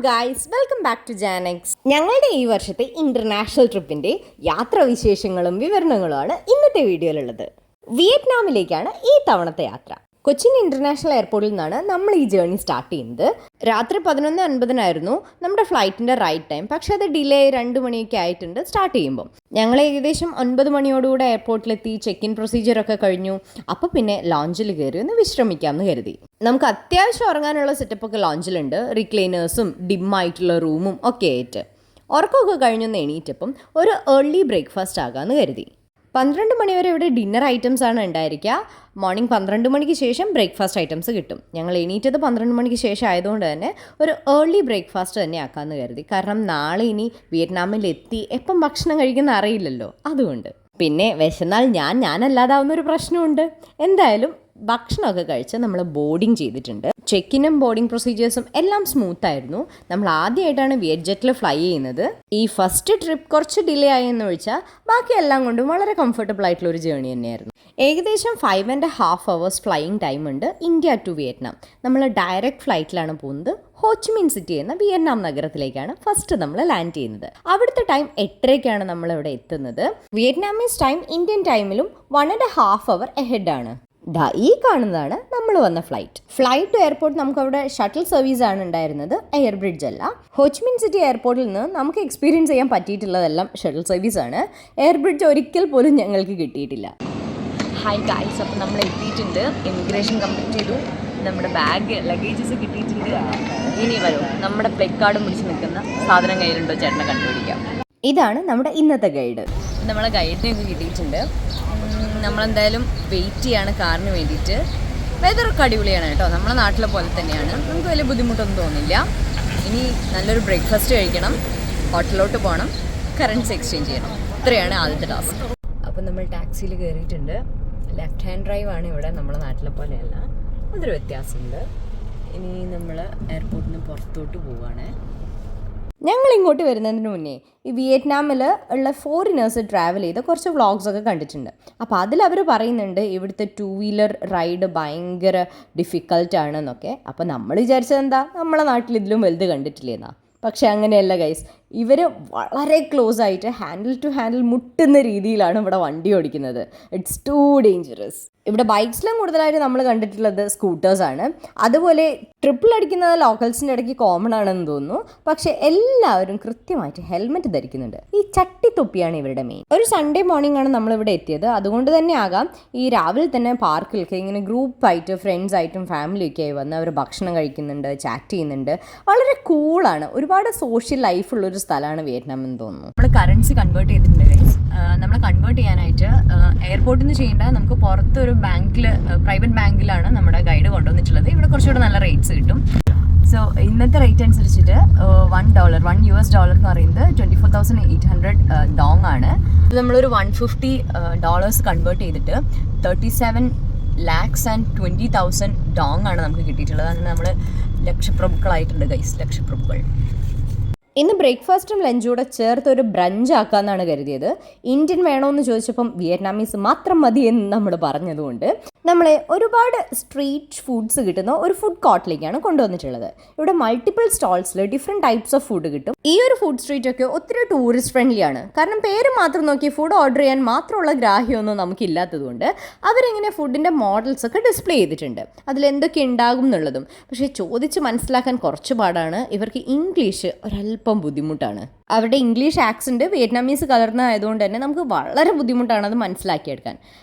Guys, welcome back to ജാനെക്സ്. ഞങ്ങളുടെ ഈ വർഷത്തെ ഇന്റർനാഷണൽ ട്രിപ്പിന്റെ യാത്രാവിശേഷങ്ങളും വിവരണങ്ങളുമാണ് ഇന്നത്തെ വീഡിയോയിലുള്ളത്. വിയറ്റ്നാമിലേക്കാണ് ഈ തവണത്തെ യാത്ര. കൊച്ചിൻ ഇന്റർനാഷണൽ എയർപോർട്ടിൽ നിന്നാണ് നമ്മൾ ഈ ജേർണി സ്റ്റാർട്ട് ചെയ്യുന്നത്. രാത്രി 11:50 നമ്മുടെ ഫ്ലൈറ്റിൻ്റെ റൈറ്റ് ടൈം. പക്ഷെ അത് ഡിലേ 2 മണിയൊക്കെ ആയിട്ടുണ്ട് സ്റ്റാർട്ട് ചെയ്യുമ്പോൾ. ഞങ്ങൾ ഏകദേശം 9 മണിയോടുകൂടെ എയർപോർട്ടിലെത്തി. ചെക്ക് ഇൻ പ്രൊസീജിയറൊക്കെ കഴിഞ്ഞു. അപ്പോൾ പിന്നെ ലോഞ്ചിൽ കയറി ഒന്ന് വിശ്രമിക്കാമെന്ന് കരുതി. നമുക്ക് അത്യാവശ്യം ഉറങ്ങാനുള്ള സെറ്റപ്പൊക്കെ ലോഞ്ചിലുണ്ട്. റിക്ലൈനേഴ്സും ഡിമ്മായിട്ടുള്ള റൂമും ഒക്കെ ആയിട്ട്. ഉറക്കമൊക്കെ കഴിഞ്ഞൊന്ന് എണീറ്റപ്പം ഒരു ഏർലി ബ്രേക്ക്ഫാസ്റ്റ് ആകാമെന്ന് കരുതി. 12 മണി വരെ ഇവിടെ ഡിന്നർ ഐറ്റംസ് ആണ് ഉണ്ടായിരിക്കുക. മോർണിംഗ് 12 മണിക്ക് ശേഷം ബ്രേക്ക്ഫാസ്റ്റ് ഐറ്റംസ് കിട്ടും. ഞങ്ങൾ എണീറ്റത് 12 മണിക്ക് ശേഷം ആയതുകൊണ്ട് തന്നെ ഒരു ഏർലി ബ്രേക്ക്ഫാസ്റ്റ് തന്നെ ആക്കാമെന്ന് കരുതി. കാരണം നാളെ ഇനി വിയറ്റ്നാമിലെത്തി എപ്പം ഭക്ഷണം കഴിക്കുന്ന അറിയില്ലല്ലോ, അതുകൊണ്ട്. പിന്നെ വിശന്നാൽ ഞാനല്ലാതാവുന്നൊരു പ്രശ്നമുണ്ട്. എന്തായാലും ഭക്ഷണമൊക്കെ കഴിച്ച് നമ്മൾ ബോർഡിങ് ചെയ്തിട്ടുണ്ട്. ചെക്കിനും ബോർഡിംഗ് പ്രൊസീജിയേഴ്സും എല്ലാം സ്മൂത്ത് ആയിരുന്നു. നമ്മൾ ആദ്യമായിട്ടാണ് വിയറ്റ് ജെറ്റിൽ ഫ്ലൈ ചെയ്യുന്നത്. ഈ ഫസ്റ്റ് ട്രിപ്പ് കുറച്ച് ഡിലേ ആയെന്ന് വെച്ചാൽ ബാക്കി എല്ലാം കൊണ്ടും വളരെ കംഫർട്ടബിൾ ആയിട്ടുള്ള ഒരു ജേർണി തന്നെയായിരുന്നു. ഏകദേശം 5.5 hours ഫ്ലൈയിങ് ടൈം ഉണ്ട് ഇന്ത്യ ടു വിയറ്റ്നാം. നമ്മൾ ഡയറക്റ്റ് ഫ്ലൈറ്റിലാണ് പോകുന്നത്. ഹോച്ചിമിൻ സിറ്റി എന്ന വിയറ്റ്നാം നഗരത്തിലേക്കാണ് ഫസ്റ്റ് നമ്മൾ ലാൻഡ് ചെയ്യുന്നത്. അവിടുത്തെ ടൈം 8:30 നമ്മളിവിടെ എത്തുന്നത്. വിയറ്റ്നാമീസ് ടൈം ഇന്ത്യൻ ടൈമിലും 1.5 hour ahead ആണ്. ഈ കാണുന്നതാണ് നമ്മൾ വന്ന ഫ്ലൈറ്റ് ടു എയർപോർട്ട്. നമുക്ക് അവിടെ ഷട്ടിൽ സർവീസ് ആണ് ഉണ്ടായിരുന്നത്, എയർ ബ്രിഡ്ജ് അല്ല. ഹോച്ചിമിൻ സിറ്റി എയർപോർട്ടിൽ നിന്ന് നമുക്ക് എക്സ്പീരിയൻസ് ചെയ്യാൻ പറ്റിയിട്ടുള്ളതെല്ലാം ഷട്ടിൽ സർവീസ് ആണ്. എയർ ബ്രിഡ്ജ് ഒരിക്കൽ പോലും ഞങ്ങൾക്ക് കിട്ടിയിട്ടില്ല. ഹായ് ഗൈസ്, അപ്പം നമ്മൾ എത്തിയിട്ടുണ്ട്. ഇമിഗ്രേഷൻ കംപ്ലീറ്റ് ചെയ്തു. നമ്മുടെ ബാഗ് ലഗേജസ് കിട്ടിയിട്ടുണ്ട്. ഇനി വരും നമ്മുടെ പ്ലേ കാർഡും പിടിച്ച് നിൽക്കുന്ന സാധനം കയ്യിലുണ്ടോ ചേട്ടനെ കണ്ടുപിടിക്കാം. ഇതാണ് നമ്മുടെ ഇന്നത്തെ ഗൈഡ്. നമ്മളെ ഗൈഡിനെയൊക്കെ കിട്ടിയിട്ടുണ്ട്. നമ്മളെന്തായാലും വെയിറ്റ് ചെയ്യാണ് കാറിന് വേണ്ടിയിട്ട്. വെതറൊക്കെ അടിപൊളിയാണ് കേട്ടോ, നമ്മളെ നാട്ടിലെ പോലെ തന്നെയാണ്. നമുക്ക് വലിയ ബുദ്ധിമുട്ടൊന്നും തോന്നില്ല. ഇനി നല്ലൊരു ബ്രേക്ക്ഫാസ്റ്റ് കഴിക്കണം, ഹോട്ടലിലോട്ട് പോകണം, കറൻസി എക്സ്ചേഞ്ച് ചെയ്യണം. ഇത്രയാണ് ആദ്യത്തെ ടാസ്ക്. അപ്പം നമ്മൾ ടാക്സിയിൽ കയറിയിട്ടുണ്ട്. ലെഫ്റ്റ് ഹാൻഡ് ഡ്രൈവ് ആണ് ഇവിടെ, നമ്മളെ നാട്ടിലെ പോലെയല്ല, അതൊരു വ്യത്യാസമുണ്ട്. ഇനി നമ്മൾ എയർപോർട്ടിൽ നിന്ന് പുറത്തോട്ട് പോവുകയാണ്. ഞങ്ങൾ ഇങ്ങോട്ട് വരുന്നതിന് മുന്നേ ഈ വിയറ്റ്നാമിൽ ഉള്ള ഫോറിനേഴ്സ് ട്രാവൽ ചെയ്ത കുറച്ച് വ്ളോഗ്സൊക്കെ കണ്ടിട്ടുണ്ട്. അപ്പോൾ അതിലവർ പറയുന്നുണ്ട് ഇവിടുത്തെ 2-wheeler റൈഡ് ഭയങ്കര ഡിഫിക്കൽട്ടാണെന്നൊക്കെ. അപ്പോൾ നമ്മൾ വിചാരിച്ചത് എന്താ, നമ്മളെ നാട്ടിൽ ഇതിലും വലുത് കണ്ടിട്ടില്ലേന്നാ. പക്ഷെ അങ്ങനെയല്ല ഗൈസ്. ഇവർ വളരെ ക്ലോസ് ആയിട്ട് ഹാൻഡിൽ ടു ഹാൻഡിൽ മുട്ടുന്ന രീതിയിലാണ് ഇവിടെ വണ്ടി ഓടിക്കുന്നത്. It's to dangerous. ഇവിടെ ബൈക്സിലും കൂടുതലായിട്ട് നമ്മൾ കണ്ടിട്ടുള്ളത് സ്കൂട്ടേഴ്സാണ്. അതുപോലെ ട്രിപ്പിൾ അടിക്കുന്നത് ലോക്കൽസിൻ്റെ ഇടയ്ക്ക് കോമൺ ആണെന്ന് തോന്നുന്നു. പക്ഷെ എല്ലാവരും കൃത്യമായിട്ട് ഹെൽമെറ്റ് ധരിക്കുന്നുണ്ട്. ഈ ചട്ടിത്തൊപ്പിയാണ് ഇവരുടെ മെയിൻ. ഒരു സൺഡേ മോർണിംഗ് ആണ് നമ്മളിവിടെ എത്തിയത്. അതുകൊണ്ട് തന്നെ ആകാം ഈ രാവിലെ തന്നെ പാർക്കിലൊക്കെ ഇങ്ങനെ ഗ്രൂപ്പായിട്ട് ഫ്രണ്ട്സായിട്ടും ഫാമിലിയൊക്കെ ആയി വന്ന് അവർ ഭക്ഷണം കഴിക്കുന്നുണ്ട്, ചാറ്റ് ചെയ്യുന്നുണ്ട്. വളരെ കൂളാണ്. ഒരുപാട് സോഷ്യൽ ലൈഫുള്ളൊരു സ്ഥലമാണ് വിയറ്റ്നാം എന്ന് തോന്നുന്നു. നമ്മൾ കറൻസി കൺവേർട്ട് ചെയ്തിട്ടുണ്ട്. നമ്മൾ കൺവേർട്ട് ചെയ്യാനായിട്ട് എയർപോർട്ടിൽ നിന്ന് ചെയ്യേണ്ട നമുക്ക് പുറത്തൊരു ബാങ്കിൽ, പ്രൈവറ്റ് ബാങ്കിലാണ് നമ്മുടെ ഗൈഡ് കൊണ്ടുവന്നിട്ടുള്ളത്. ഇവിടെ കുറച്ചുകൂടെ നല്ല റേറ്റ്സ് കിട്ടും. സോ ഇന്നത്തെ റേറ്റ് അനുസരിച്ചിട്ട് $1 എന്ന് പറയുന്നത് 24,800 ഡോങ് ആണ്. ഇത് നമ്മളൊരു $150 കൺവേർട്ട് ചെയ്തിട്ട് 37,20,000 ഡോങ് ആണ് നമുക്ക് കിട്ടിയിട്ടുള്ളത്. അങ്ങനെ നമ്മൾ ലക്ഷപ്രഭുക്കളായിട്ടുണ്ട് ഗൈസ്, ലക്ഷപ്രഭുക്കൾ. ഇന്ന് ബ്രേക്ക്ഫാസ്റ്റും ലഞ്ചും കൂടെ ചേർത്ത് ഒരു ബ്രഞ്ച് ആക്കാമെന്നാണ് കരുതിയത്. ഇന്ത്യൻ വേണമെന്ന് ചോദിച്ചപ്പം വിയറ്റ്നാമീസ് മാത്രം മതി എന്ന് നമ്മൾ പറഞ്ഞതുകൊണ്ട് നമ്മളെ ഒരുപാട് സ്ട്രീറ്റ് ഫുഡ്സ് കിട്ടുന്ന ഒരു ഫുഡ് കോർട്ടിലേക്കാണ് കൊണ്ടുവന്നിട്ടുള്ളത്. ഇവിടെ മൾട്ടിപ്പിൾ സ്റ്റോൾസിൽ ഡിഫറെൻറ്റ് ടൈപ്സ് ഓഫ് ഫുഡ് കിട്ടും. ഈ ഒരു ഫുഡ് സ്ട്രീറ്റൊക്കെ ഒത്തിരി ടൂറിസ്റ്റ് ഫ്രണ്ട്ലി ആണ്. കാരണം പേര് മാത്രം നോക്കി ഫുഡ് ഓർഡർ ചെയ്യാൻ മാത്രമുള്ള ഗ്രാഹ്യമൊന്നും നമുക്കില്ലാത്തതുകൊണ്ട് അവരിങ്ങനെ ഫുഡിൻ്റെ മോഡൽസ് ഒക്കെ ഡിസ്പ്ലേ ചെയ്തിട്ടുണ്ട്, അതിലെന്തൊക്കെ ഉണ്ടാകും എന്നുള്ളതും. പക്ഷേ ചോദിച്ച് മനസ്സിലാക്കാൻ കുറച്ച് പാടാണ്. ഇവർക്ക് ഇംഗ്ലീഷ് ഒരല്പം ബുദ്ധിമുട്ടാണ്. അവരുടെ ഇംഗ്ലീഷ് ആക്സെൻറ്റ് വിയറ്റ്നാമീസ് കലർന്നതായതുകൊണ്ട് തന്നെ നമുക്ക് വളരെ ബുദ്ധിമുട്ടാണ് അത് മനസ്സിലാക്കിയെടുക്കാൻ.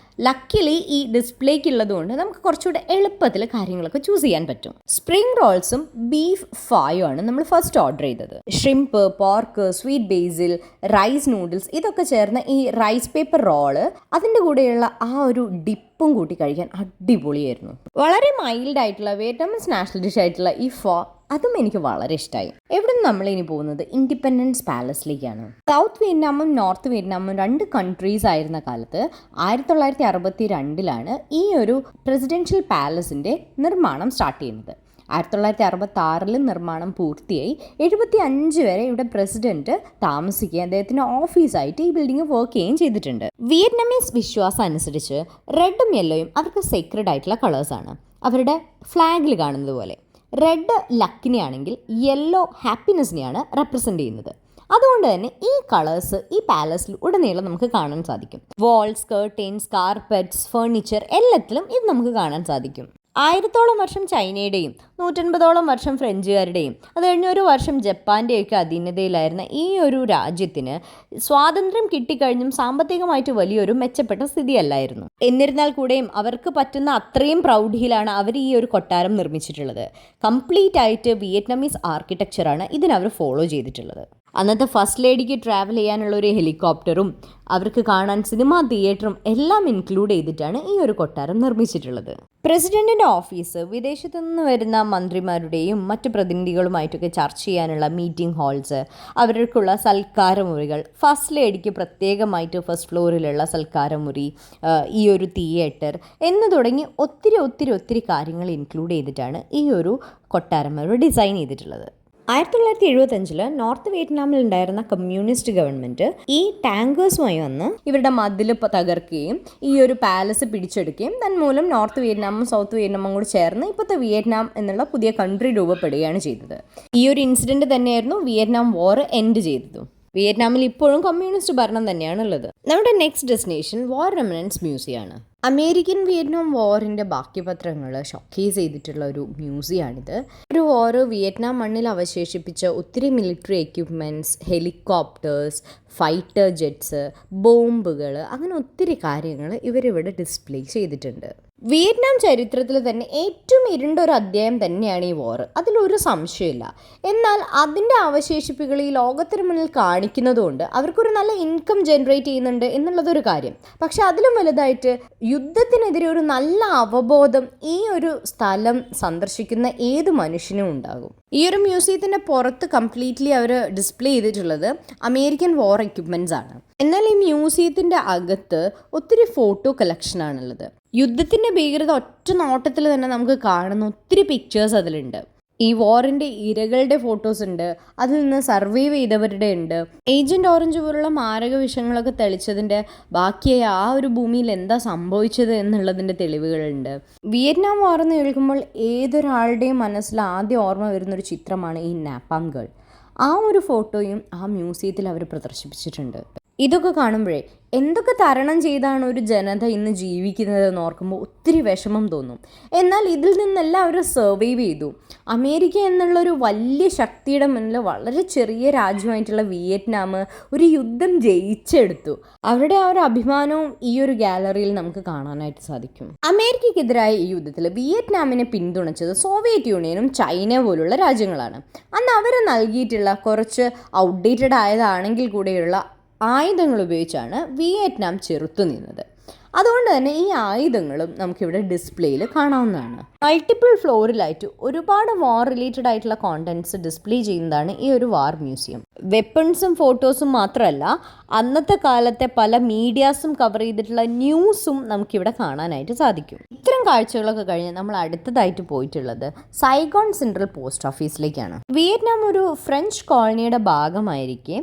ലക്കിലി ഈ ഡിസ്പ്ലേക്ക് ഉള്ളതുകൊണ്ട് നമുക്ക് കുറച്ചുകൂടെ എളുപ്പത്തിൽ കാര്യങ്ങളൊക്കെ ചൂസ് ചെയ്യാൻ പറ്റും. സ്പ്രിംഗ് റോൾസും ബീഫ് ഫായും ആണ് നമ്മൾ ഫസ്റ്റ് ഓർഡർ ചെയ്തത്. ഷ്രിംപ്, പോർക്ക്, സ്വീറ്റ് ബേസിൽ, റൈസ് നൂഡിൽസ് ഇതൊക്കെ ചേർന്ന ഈ റൈസ് പേപ്പർ റോള്, അതിൻ്റെ കൂടെയുള്ള ആ ഒരു ഡിപ്പും കൂട്ടി കഴിക്കാൻ അടിപൊളിയായിരുന്നു. വളരെ മൈൽഡ് ആയിട്ടുള്ള വിയറ്റ്നാമീസ് നാഷണൽ ഡിഷ് ആയിട്ടുള്ള ഈ ഫോ, അതും എനിക്ക് വളരെ ഇഷ്ടമായി. എവിടെ നിന്ന് നമ്മളിനി പോകുന്നത് ഇൻഡിപെൻഡൻസ് പാലസിലേക്കാണ്. സൗത്ത് വിയറ്റ്നാമും നോർത്ത് വിയറ്റ്നാമും 2 കൺട്രീസ് ആയിരുന്ന കാലത്ത് 1962 ഈ ഒരു പ്രസിഡൻഷ്യൽ പാലസിൻ്റെ നിർമ്മാണം സ്റ്റാർട്ട് ചെയ്യുന്നത്. 1966 നിർമ്മാണം പൂർത്തിയായി. 75 വരെ ഇവിടെ പ്രസിഡന്റ് താമസിക്കുകയും അദ്ദേഹത്തിന് ഓഫീസായിട്ട് ഈ ബിൽഡിംഗ് വർക്ക് ചെയ്യുകയും ചെയ്തിട്ടുണ്ട്. വിയറ്റ്നാമീസ് വിശ്വാസം അനുസരിച്ച് റെഡും യെല്ലോയും അവർക്ക് സേക്രഡ് ആയിട്ടുള്ള കളേഴ്സാണ്. അവരുടെ ഫ്ലാഗിൽ കാണുന്നത് പോലെ റെഡ് ലക്കിനെയാണെങ്കിൽ യെല്ലോ ഹാപ്പിനെസ്സിനെയാണ് റെപ്രസെൻ്റ് ചെയ്യുന്നത്. അതുകൊണ്ട് തന്നെ ഈ കളേഴ്സ് ഈ പാലസിൽ ഉടനീളം നമുക്ക് കാണാൻ സാധിക്കും. വാൾസ്, കർട്ടൻസ്, കാർപ്പറ്റ്സ്, ഫർണിച്ചർ എല്ലാത്തിലും ഇത് നമുക്ക് കാണാൻ സാധിക്കും. 1000ഓളം വർഷം ചൈനയുടെയും 150ഓളം വർഷം ഫ്രഞ്ചുകാരുടെയും അത് കഴിഞ്ഞ ഒരു വർഷം ജപ്പാൻ്റെയൊക്കെ അധീനതയിലായിരുന്ന ഈ ഒരു രാജ്യത്തിന് സ്വാതന്ത്ര്യം കിട്ടിക്കഴിഞ്ഞും സാമ്പത്തികമായിട്ട് വലിയൊരു മെച്ചപ്പെട്ട സ്ഥിതിയല്ലായിരുന്നു. എന്നിരുന്നാൽ കൂടെയും അവർക്ക് പറ്റുന്ന അത്രയും പ്രൗഢിയിലാണ് അവർ ഈ ഒരു കൊട്ടാരം നിർമ്മിച്ചിട്ടുള്ളത്. കംപ്ലീറ്റ് ആയിട്ട് വിയറ്റ്നാമീസ് ആർക്കിടെക്ചറാണ് ഇതിനവർ ഫോളോ ചെയ്തിട്ടുള്ളത്. അന്നത്തെ ഫസ്റ്റ് ലേഡിക്ക് ട്രാവൽ ചെയ്യാനുള്ള ഒരു ഹെലികോപ്റ്ററും അവർക്ക് കാണാൻ സിനിമാ തിയേറ്ററും എല്ലാം ഇൻക്ലൂഡ് ചെയ്തിട്ടാണ് ഈ ഒരു കൊട്ടാരം നിർമ്മിച്ചിട്ടുള്ളത്. പ്രസിഡന്റിൻ്റെ ഓഫീസ്, വിദേശത്തു നിന്ന് വരുന്ന മന്ത്രിമാരുടെയും മറ്റ് പ്രതിനിധികളുമായിട്ടൊക്കെ ചർച്ച ചെയ്യാനുള്ള മീറ്റിംഗ് ഹാൾസ്, അവർക്കുള്ള സൽക്കാരമുറികൾ, ഫസ്റ്റ് ലേഡിക്ക് പ്രത്യേകമായിട്ട് ഫസ്റ്റ് ഫ്ലോറിലുള്ള സൽക്കാരമുറി, ഈ ഒരു തിയേറ്റർ എന്ന് തുടങ്ങി ഒത്തിരി കാര്യങ്ങൾ ഇൻക്ലൂഡ് ചെയ്തിട്ടാണ് ഈ ഒരു കൊട്ടാരം അവർ ഡിസൈൻ ചെയ്തിട്ടുള്ളത്. 1975 നോർത്ത് വിയറ്റ്നാമിൽ ഉണ്ടായിരുന്ന കമ്മ്യൂണിസ്റ്റ് ഗവൺമെൻറ് ഈ ടാങ്കേഴ്സുമായി വന്ന് ഇവരുടെ മതിൽ തകർക്കുകയും ഈ ഒരു പാലസ് പിടിച്ചെടുക്കുകയും തന്മൂലം നോർത്ത് വിയറ്റ്നാമും സൗത്ത് വിയറ്റ്നാമും കൂടി ചേർന്ന് ഇപ്പോഴത്തെ വിയറ്റ്നാം എന്നുള്ള പുതിയ കൺട്രി രൂപപ്പെടുകയാണ് ചെയ്തത്. ഈ ഒരു ഇൻസിഡൻറ്റ് തന്നെയായിരുന്നു വിയറ്റ്നാം വാർ എൻഡ് ചെയ്തതും. വിയറ്റ്നാമിൽ ഇപ്പോഴും കമ്മ്യൂണിസ്റ്റ് ഭരണം തന്നെയാണുള്ളത്. നമ്മുടെ നെക്സ്റ്റ് ഡെസ്റ്റിനേഷൻ വാർ റെമനൻസ് മ്യൂസിയമാണ്. അമേരിക്കൻ വിയറ്റ്നാം വാറിൻ്റെ ബാക്കി പത്രങ്ങൾ ഷോക്കേസ് ചെയ്തിട്ടുള്ള ഒരു മ്യൂസിയമാണിത്. ഒരു വാർ വിയറ്റ്നാം മണ്ണിൽ അവശേഷിപ്പിച്ച ഒത്തിരി military equipments, helicopters, fighter jets, ബോംബുകൾ, അങ്ങനെ ഒത്തിരി കാര്യങ്ങൾ ഇവരിവിടെ ഡിസ്പ്ലേ ചെയ്തിട്ടുണ്ട്. വിയറ്റ്നാം ചരിത്രത്തിൽ തന്നെ ഏറ്റവും ഇരുണ്ട ഒരു അധ്യായം തന്നെയാണ് ഈ വാർ, അതിലൊരു സംശയമില്ല. എന്നാൽ അതിൻ്റെ അവശേഷിപ്പുകൾ ഈ ലോകത്തിന് മുന്നിൽ കാണിക്കുന്നതുകൊണ്ട് അവർക്കൊരു നല്ല ഇൻകം ജനറേറ്റ് ചെയ്യുന്നുണ്ട് എന്നുള്ളതൊരു കാര്യം. പക്ഷെ അതിലും വലുതായിട്ട് യുദ്ധത്തിനെതിരെ ഒരു നല്ല അവബോധം ഈ ഒരു സ്ഥലം സന്ദർശിക്കുന്ന ഏത് മനുഷ്യനും ഉണ്ടാകും. ഈ ഒരു മ്യൂസിയത്തിൻ്റെ പുറത്ത് കംപ്ലീറ്റ്ലി അവർ ഡിസ്പ്ലേ ചെയ്തിട്ടുള്ളത് അമേരിക്കൻ വാർ എക്യുപ്മെൻറ്റ്സ് ആണ്. എന്നാൽ ഈ മ്യൂസിയത്തിൻ്റെ അകത്ത് ഒത്തിരി ഫോട്ടോ കളക്ഷനാണുള്ളത്. യുദ്ധത്തിൻ്റെ ഭീകരത ഒറ്റ നോട്ടത്തിൽ തന്നെ നമുക്ക് കാണുന്ന ഒത്തിരി പിക്ചേഴ്സ് അതിലുണ്ട്. ഈ വാറിൻ്റെ ഇരകളുടെ ഫോട്ടോസ് ഉണ്ട്, അതിൽ നിന്ന് സർവൈവ് ചെയ്തവരുടെ ഉണ്ട്. ഏജൻറ് ഓറഞ്ച് പോലുള്ള മാരക വിഷങ്ങളൊക്കെ തെളിച്ചതിൻ്റെ ബാക്കിയായി ആ ഒരു ഭൂമിയിൽ എന്താ സംഭവിച്ചത് എന്നുള്ളതിൻ്റെ തെളിവുകളുണ്ട്. വിയറ്റ്നാം വാർ എന്ന് കേൾക്കുമ്പോൾ ഏതൊരാളുടെയും മനസ്സിൽ ആദ്യം ഓർമ്മ വരുന്നൊരു ചിത്രമാണ് ഈ നാപ്പാം ഗേൾ. ആ ഒരു ഫോട്ടോയും ആ മ്യൂസിയത്തിൽ അവർ പ്രദർശിപ്പിച്ചിട്ടുണ്ട്. ഇതൊക്കെ കാണുമ്പോഴേ എന്തൊക്കെ തരണം ചെയ്താണ് ഒരു ജനത ഇന്ന് ജീവിക്കുന്നതെന്ന് ഓർക്കുമ്പോൾ ഒത്തിരി വിഷമം തോന്നും. എന്നാൽ ഇതിൽ നിന്നെല്ലാം അവർ സർവൈവ് ചെയ്തു. അമേരിക്ക എന്നുള്ളൊരു വലിയ ശക്തിയുടെ മുന്നിൽ വളരെ ചെറിയ രാജ്യമായിട്ടുള്ള വിയറ്റ്നാം ഒരു യുദ്ധം ജയിച്ചെടുത്തു. അവരുടെ ആ ഒരു അഭിമാനവും ഈ ഒരു ഗാലറിയിൽ നമുക്ക് കാണാനായിട്ട് സാധിക്കും. അമേരിക്കയ്ക്കെതിരായ ഈ യുദ്ധത്തിൽ വിയറ്റ്നാമിനെ പിന്തുണച്ചത് സോവിയറ്റ് യൂണിയനും ചൈന പോലുള്ള രാജ്യങ്ങളാണ്. അന്ന് അവർ നൽകിയിട്ടുള്ള കുറച്ച് ഔട്ട്ഡേറ്റഡ് ആയതാണെങ്കിൽ കൂടെയുള്ള ആയുധങ്ങൾ ഉപയോഗിച്ചാണ് വിയറ്റ്നാം ചെറുത്തു നിന്നത്. അതുകൊണ്ട് തന്നെ ഈ ആയുധങ്ങളും നമുക്കിവിടെ ഡിസ്പ്ലേയിൽ കാണാവുന്നതാണ്. മൾട്ടിപ്പിൾ ഫ്ലോറിലായിട്ട് ഒരുപാട് വാർ റിലേറ്റഡ് ആയിട്ടുള്ള കോണ്ടൻറ്റ്സ് ഡിസ്പ്ലേ ചെയ്യുന്നതാണ് ഈ ഒരു വാർ മ്യൂസിയം. വെപ്പൺസും ഫോട്ടോസും മാത്രമല്ല, അന്നത്തെ കാലത്തെ പല മീഡിയാസും കവർ ചെയ്തിട്ടുള്ള ന്യൂസും നമുക്കിവിടെ കാണാനായിട്ട് സാധിക്കും. ഇത്തരം കാഴ്ചകളൊക്കെ കഴിഞ്ഞ് നമ്മൾ അടുത്തതായിട്ട് പോയിട്ടുള്ളത് സൈഗോൺ സെൻട്രൽ പോസ്റ്റ് ഓഫീസിലേക്കാണ്. വിയറ്റ്നാം ഒരു ഫ്രഞ്ച് കോളനിയുടെ ഭാഗമായിരിക്കെ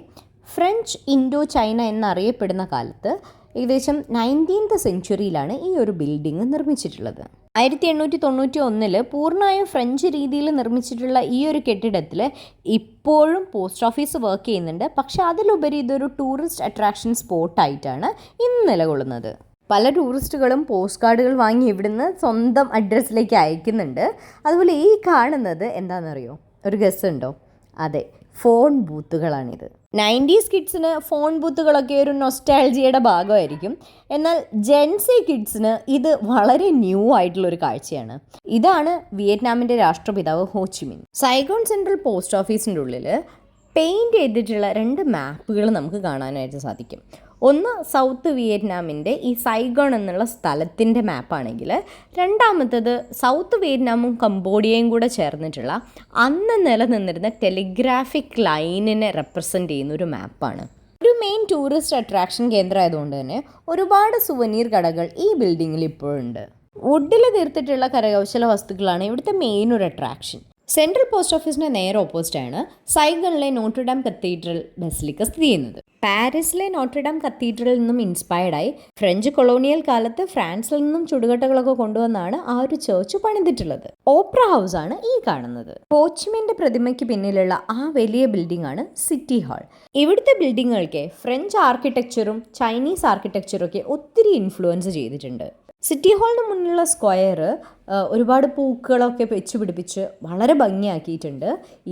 ഫ്രഞ്ച് ഇൻഡോ ചൈന എന്നറിയപ്പെടുന്ന കാലത്ത് ഏകദേശം 19th സെഞ്ച്വറിയിലാണ് ഈ ഒരു ബിൽഡിംഗ് നിർമ്മിച്ചിട്ടുള്ളത്. 1891 പൂർണ്ണമായും ഫ്രഞ്ച് രീതിയിൽ നിർമ്മിച്ചിട്ടുള്ള ഈ ഒരു കെട്ടിടത്തിൽ ഇപ്പോഴും പോസ്റ്റ് ഓഫീസ് വർക്ക് ചെയ്യുന്നുണ്ട്. പക്ഷെ അതിലുപരി ഇതൊരു ടൂറിസ്റ്റ് അട്രാക്ഷൻ സ്പോട്ടായിട്ടാണ് ഇന്ന് നിലകൊള്ളുന്നത്. പല ടൂറിസ്റ്റുകളും പോസ്റ്റ് കാർഡുകൾ വാങ്ങി ഇവിടുന്ന് സ്വന്തം അഡ്രസ്സിലേക്ക് അയക്കുന്നുണ്ട്. അതുപോലെ ഈ കാണുന്നത് എന്താണെന്നറിയോ? ഒരു ഗസ് ഉണ്ടോ? അതെ, ഫോൺ ബൂത്തുകളാണിത്. 90s കിഡ്സിന് ഫോൺ ബൂത്തുകളൊക്കെ ഒരു നൊസ്റ്റാൾജിയയുടെ ഭാഗമായിരിക്കും. എന്നാൽ ജെൻസി കിഡ്സിന് ഇത് വളരെ ന്യൂ ആയിട്ടുള്ളൊരു കാഴ്ചയാണ്. ഇതാണ് വിയറ്റ്നാമിൻ്റെ രാഷ്ട്രപിതാവ് ഹോച്ചിമിൻ. സൈഗോൺ സെൻട്രൽ പോസ്റ്റ് ഓഫീസിൻ്റെ ഉള്ളിൽ പെയിൻറ് ചെയ്തിട്ടുള്ള 2 മാപ്പുകൾ നമുക്ക് കാണാനായിട്ട് സാധിക്കും. ഒന്ന് സൗത്ത് വിയറ്റ്നാമിൻ്റെ ഈ സൈഗോൺ എന്നുള്ള സ്ഥലത്തിൻ്റെ മാപ്പാണെങ്കിൽ, രണ്ടാമത്തത് സൗത്ത് വിയറ്റ്നാമും കംബോഡിയയും കൂടെ ചേർന്നിട്ടുള്ള അന്ന് നിലനിന്നിരുന്ന ടെലിഗ്രാഫിക് ലൈനിനെ റെപ്രസെൻ്റ് ചെയ്യുന്ന ഒരു മാപ്പാണ്. ഒരു മെയിൻ ടൂറിസ്റ്റ് അട്രാക്ഷൻ കേന്ദ്രം ആയതുകൊണ്ട് തന്നെ ഒരുപാട് സുവനീർ കടകൾ ഈ ബിൽഡിങ്ങിൽ ഇപ്പോഴുണ്ട്. വുഡിൽ തീർത്തിട്ടുള്ള കരകൗശല വസ്തുക്കളാണ് ഇവിടുത്തെ മെയിൻ ഒരു അട്രാക്ഷൻ. സെൻട്രൽ പോസ്റ്റ് ഓഫീസിന് നേരെ ഓപ്പോസിറ്റാണ് സൈഗണിലെ നോട്രഡാം കത്തീഡ്രൽ ബസിലിക്ക സ്ഥിതി ചെയ്യുന്നത്. പാരീസിലെ നോട്രഡാം കത്തീഡ്രലിൽ നിന്നും ഇൻസ്പയർഡായി ഫ്രഞ്ച് കൊളോണിയൽ കാലത്ത് ഫ്രാൻസിൽ നിന്നും ചുടുകട്ടകളൊക്കെ കൊണ്ടുവന്നാണ് ആ ഒരു ചേർച്ച് പണിതിട്ടുള്ളത്. ഓപ്ര ഹൗസ് ആണ് ഈ കാണുന്നത്. ഹോച്ചിമിന്റെ പ്രതിമയ്ക്ക് പിന്നിലുള്ള ആ വലിയ ബിൽഡിംഗ് ആണ് സിറ്റി ഹാൾ. ഇവിടുത്തെ ബിൽഡിങ്ങുകൾക്ക് ഫ്രഞ്ച് ആർക്കിടെക്ചറും ചൈനീസ് ആർക്കിടെക്ചറും ഒക്കെ ഒത്തിരി ഇൻഫ്ലുവൻസ് ചെയ്തിട്ടുണ്ട്. സിറ്റി ഹാളിന് മുന്നിലുള്ള സ്ക്വയർ ഒരുപാട് പൂക്കളൊക്കെ വെച്ച് പിടിപ്പിച്ച് വളരെ ഭംഗിയാക്കിയിട്ടുണ്ട്.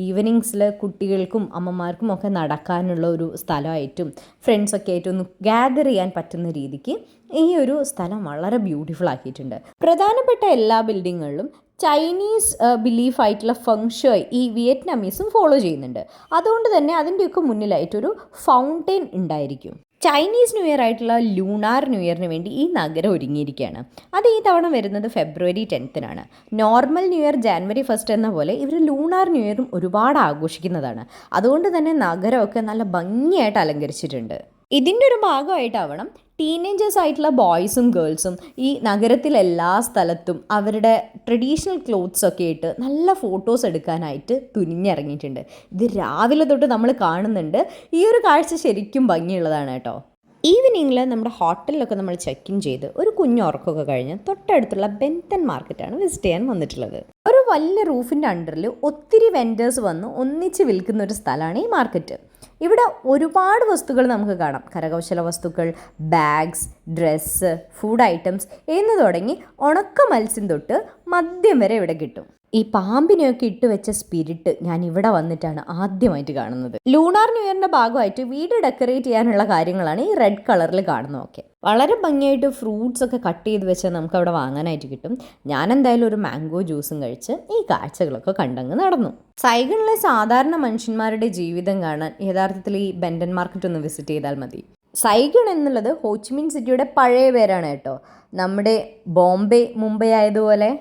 ഈവനിങ്സിൽ കുട്ടികൾക്കും അമ്മമാർക്കും ഒക്കെ നടക്കാനുള്ള ഒരു സ്ഥലമായിട്ടും ഫ്രണ്ട്സൊക്കെ ആയിട്ട് ഒന്ന് ഗ്യാദർ ചെയ്യാൻ പറ്റുന്ന രീതിക്ക് ഈ ഒരു സ്ഥലം വളരെ ബ്യൂട്ടിഫുൾ ആക്കിയിട്ടുണ്ട്. പ്രധാനപ്പെട്ട എല്ലാ ബിൽഡിങ്ങുകളിലും ചൈനീസ് ബിലീഫായിട്ടുള്ള ഫങ്ഷോയ് ഈ വിയറ്റ്നാമീസും ഫോളോ ചെയ്യുന്നുണ്ട്. അതുകൊണ്ട് തന്നെ അതിൻ്റെയൊക്കെ മുന്നിലായിട്ടൊരു ഫൗണ്ടെയിൻ ഉണ്ടായിരിക്കും. ചൈനീസ് ന്യൂ ഇയർ ആയിട്ടുള്ള ലൂണാർ ന്യൂ ഇയറിന് വേണ്ടി ഈ നഗരം ഒരുങ്ങിയിരിക്കുകയാണ്. അത് ഈ തവണ വരുന്നത് ഫെബ്രുവരി 10 നോർമൽ ന്യൂ ഇയർ ജാനുവരി 1 എന്ന പോലെ ഇവർ ലൂണാർ ന്യൂ ഇയറും ഒരുപാട് ആഘോഷിക്കുന്നതാണ്. അതുകൊണ്ട് തന്നെ നഗരമൊക്കെ നല്ല ഭംഗിയായിട്ട് അലങ്കരിച്ചിട്ടുണ്ട്. ഇതിൻ്റെ ഒരു ഭാഗമായിട്ടാവണം ടീനേജേഴ്സ് ആയിട്ടുള്ള ബോയ്സും ഗേൾസും ഈ നഗരത്തിലെല്ലാ സ്ഥലത്തും അവരുടെ ട്രഡീഷണൽ ക്ലോത്ത്സ് ഒക്കെ ഇട്ട് നല്ല ഫോട്ടോസ് എടുക്കാനായിട്ട് തുനിഞ്ഞിറങ്ങിയിട്ടുണ്ട്. ഇത് രാവിലെ തൊട്ട് നമ്മൾ കാണുന്നുണ്ട്. ഈ ഒരു കാഴ്ച ശരിക്കും ഭംഗിയുള്ളതാണ് കേട്ടോ. ഈവനിങ്ങിൽ നമ്മുടെ ഹോട്ടലിലൊക്കെ നമ്മൾ ചെക്ക് ഇൻ ചെയ്ത് ഒരു കുഞ്ഞുറക്കമൊക്കെ കഴിഞ്ഞ് തൊട്ടടുത്തുള്ള ബെൻതൻ മാർക്കറ്റാണ് വിസിറ്റ് ചെയ്യാൻ വന്നിട്ടുള്ളത്. ഒരു വലിയ റൂഫിൻ്റെ അണ്ടറിൽ ഒത്തിരി വെൻഡേഴ്സ് വന്ന് ഒന്നിച്ച് വിൽക്കുന്ന ഒരു സ്ഥലമാണ് ഈ മാർക്കറ്റ്. ഇവിടെ ഒരുപാട് വസ്തുക്കൾ നമുക്ക് കാണാം. കരകൗശല വസ്തുക്കൾ, ബാഗ്സ്, ഡ്രസ്സ്, ഫുഡ് ഐറ്റംസ് എന്ന് തുടങ്ങി ഉണക്ക മത്സ്യം തൊട്ട് മദ്യം വരെ ഇവിടെ കിട്ടും. ഈ പാമ്പിനെയൊക്കെ ഇട്ട് വെച്ച സ്പിരിറ്റ് ഞാൻ ഇവിടെ വന്നിട്ടാണ് ആദ്യമായിട്ട് കാണുന്നത്. ലൂണാർ ന്യൂ ഇയറിൻ്റെ ഭാഗമായിട്ട് വീട് ഡെക്കറേറ്റ് ചെയ്യാനുള്ള കാര്യങ്ങളാണ് ഈ റെഡ് കളറിൽ കാണുന്നതൊക്കെ. വളരെ ഭംഗിയായിട്ട് ഫ്രൂട്ട്സ് ഒക്കെ കട്ട് ചെയ്ത് വെച്ചാൽ നമുക്ക് അവിടെ വാങ്ങാനായിട്ട് കിട്ടും. ഞാൻ എന്തായാലും ഒരു മാംഗോ ജ്യൂസും കഴിച്ച് ഈ കാഴ്ചകളൊക്കെ കണ്ടങ്ങ് നടന്നു. സൈഗണിലെ സാധാരണ മനുഷ്യന്മാരുടെ ജീവിതം കാണാൻ യഥാർത്ഥത്തിൽ ഈ ബെൻഡൻ മാർക്കറ്റ് ഒന്ന് വിസിറ്റ് ചെയ്താൽ മതി. സൈഗൺ എന്നുള്ളത് ഹോച്ചിമിൻ സിറ്റിയുടെ പഴയ പേരാണ് കേട്ടോ. നമ്മുടെ ബോംബെ, മുംബൈ ആയതുപോലെ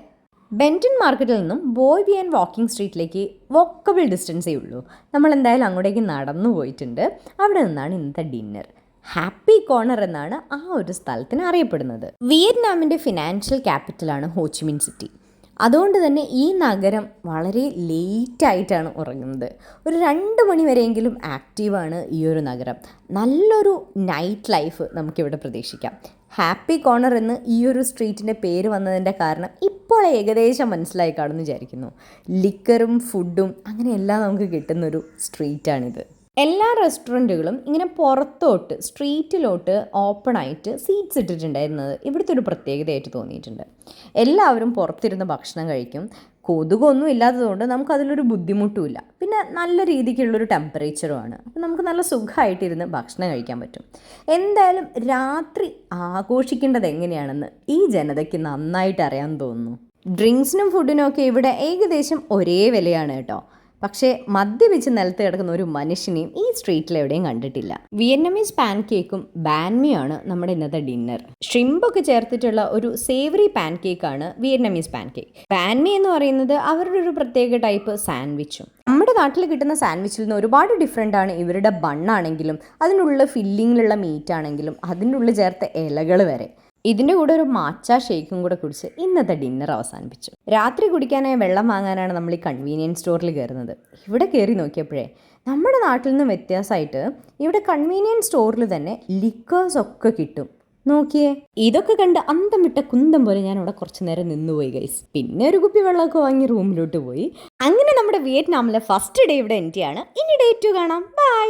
ബെൻറ്റൻ മാർക്കറ്റിൽ നിന്നും ബോയ്വിയൻ വാക്കിംഗ് സ്ട്രീറ്റിലേക്ക് വോക്കബിൾ ഡിസ്റ്റൻസേ ഉള്ളൂ. നമ്മൾ എന്തായാലും അങ്ങോട്ടേക്ക് നടന്നു പോയിട്ടുണ്ട്. അവിടെ നിന്നാണ് ഇന്നത്തെ ഡിന്നർ. ഹാപ്പി കോർണർ എന്നാണ് ആ ഒരു സ്ഥലത്തിന് അറിയപ്പെടുന്നത്. വിയറ്റ്നാമിൻ്റെ ഫിനാൻഷ്യൽ ക്യാപിറ്റലാണ് ഹോച്ചിമിൻ സിറ്റി. അതുകൊണ്ട് തന്നെ ഈ നഗരം വളരെ ലേറ്റായിട്ടാണ് ഉറങ്ങുന്നത്. ഒരു 2 മണി വരെയെങ്കിലും ആക്റ്റീവാണ് ഈ ഒരു നഗരം. നല്ലൊരു നൈറ്റ് ലൈഫ് നമുക്കിവിടെ പ്രതീക്ഷിക്കാം. ഹാപ്പി കോർണർ എന്ന് ഈ ഒരു സ്ട്രീറ്റിൻ്റെ പേര് വന്നതിൻ്റെ കാരണം ഇപ്പോൾ ഏകദേശം മനസ്സിലായി കാണുമെന്ന് വിചാരിക്കുന്നു. ലിക്കറും ഫുഡും അങ്ങനെയെല്ലാം നമുക്ക് കിട്ടുന്നൊരു സ്ട്രീറ്റാണിത്. എല്ലാ റെസ്റ്റോറൻറ്റുകളും ഇങ്ങനെ പുറത്തോട്ട് സ്ട്രീറ്റിലോട്ട് ഓപ്പണായിട്ട് സീറ്റ്സ് ഇട്ടിട്ടുണ്ടായിരുന്നത് ഇവിടുത്തെ ഒരു പ്രത്യേകതയായിട്ട് തോന്നിയിട്ടുണ്ട്. എല്ലാവരും പുറത്തിരുന്ന് ഭക്ഷണം കഴിക്കും. കൊതുകൊന്നും ഇല്ലാത്തതുകൊണ്ട് നമുക്കതിലൊരു ബുദ്ധിമുട്ടുമില്ല. പിന്നെ നല്ല രീതിക്കുള്ളൊരു ടെമ്പറേച്ചറുമാണ്. അപ്പോൾ നമുക്ക് നല്ല സുഖമായിട്ടിരുന്ന് ഭക്ഷണം കഴിക്കാൻ പറ്റും. എന്തായാലും രാത്രി ആഘോഷിക്കേണ്ടത് എങ്ങനെയാണെന്ന് ഈ ജനതയ്ക്ക് നന്നായിട്ട് അറിയാൻ തോന്നുന്നു. ഡ്രിങ്ക്സിനും ഫുഡിനും ഒക്കെ ഇവിടെ ഏകദേശം ഒരേ വിലയാണ് കേട്ടോ. പക്ഷേ മദ്യപിച്ച് നിലത്ത് കിടക്കുന്ന ഒരു മനുഷ്യനെയും ഈ സ്ട്രീറ്റിൽ എവിടെയും കണ്ടിട്ടില്ല. വിയറ്റ്നാമീസ് പാൻ കേക്കും ബാൻമിയാണ് നമ്മുടെ ഇന്നത്തെ ഡിന്നർ. ഷ്രിമ്പൊക്കെ ചേർത്തിട്ടുള്ള ഒരു സേവറി പാൻ കേക്കാണ് വിയറ്റ്നാമീസ് പാൻ കേക്ക്. ബാൻമി എന്ന് പറയുന്നത് അവരുടെ ഒരു പ്രത്യേക ടൈപ്പ് സാൻഡ്വിച്ചും. നമ്മുടെ നാട്ടിൽ കിട്ടുന്ന സാൻഡ്വിച്ചിൽ നിന്ന് ഒരുപാട് ഡിഫറെൻ്റ് ആണ് ഇവരുടെ ബണ്ണാണെങ്കിലും അതിനുള്ള ഫില്ലിങ്ങിലുള്ള മീറ്റ് ആണെങ്കിലും അതിൻ്റെ ഉള്ളിൽ ചേർത്ത ഇലകൾ വരെ. ഇതിൻ്റെ കൂടെ ഒരു മാച്ച ഷേക്കും കൂടെ കുടിച്ച് ഇന്നത്തെ ഡിന്നർ അവസാനിപ്പിച്ചു. രാത്രി കുടിക്കാനായി വെള്ളം വാങ്ങാനാണ് നമ്മൾ ഈ കൺവീനിയൻസ് സ്റ്റോറിൽ കയറുന്നത്. ഇവിടെ കയറി നോക്കിയപ്പോഴേ നമ്മുടെ നാട്ടിൽ നിന്ന് വ്യത്യാസമായിട്ട് ഇവിടെ കൺവീനിയൻസ് സ്റ്റോറിൽ തന്നെ ലിക്കേഴ്സ് ഒക്കെ കിട്ടും. നോക്കിയേ, ഇതൊക്കെ കണ്ട് അന്തം വിട്ട കുന്തം പോലെ ഞാൻ അവിടെ കുറച്ച് നേരം നിന്നുപോയി ഗൈസ്. പിന്നെ ഒരു കുപ്പി വെള്ളമൊക്കെ വാങ്ങി റൂമിലോട്ട് പോയി. അങ്ങനെ നമ്മുടെ വിയറ്റ്നാമിലെ ഫസ്റ്റ് ഡേ ഇവിടെ എൻഡ് ചെയ്യാണ്. ഇനി ഡേ 2 കാണാം. ബൈ.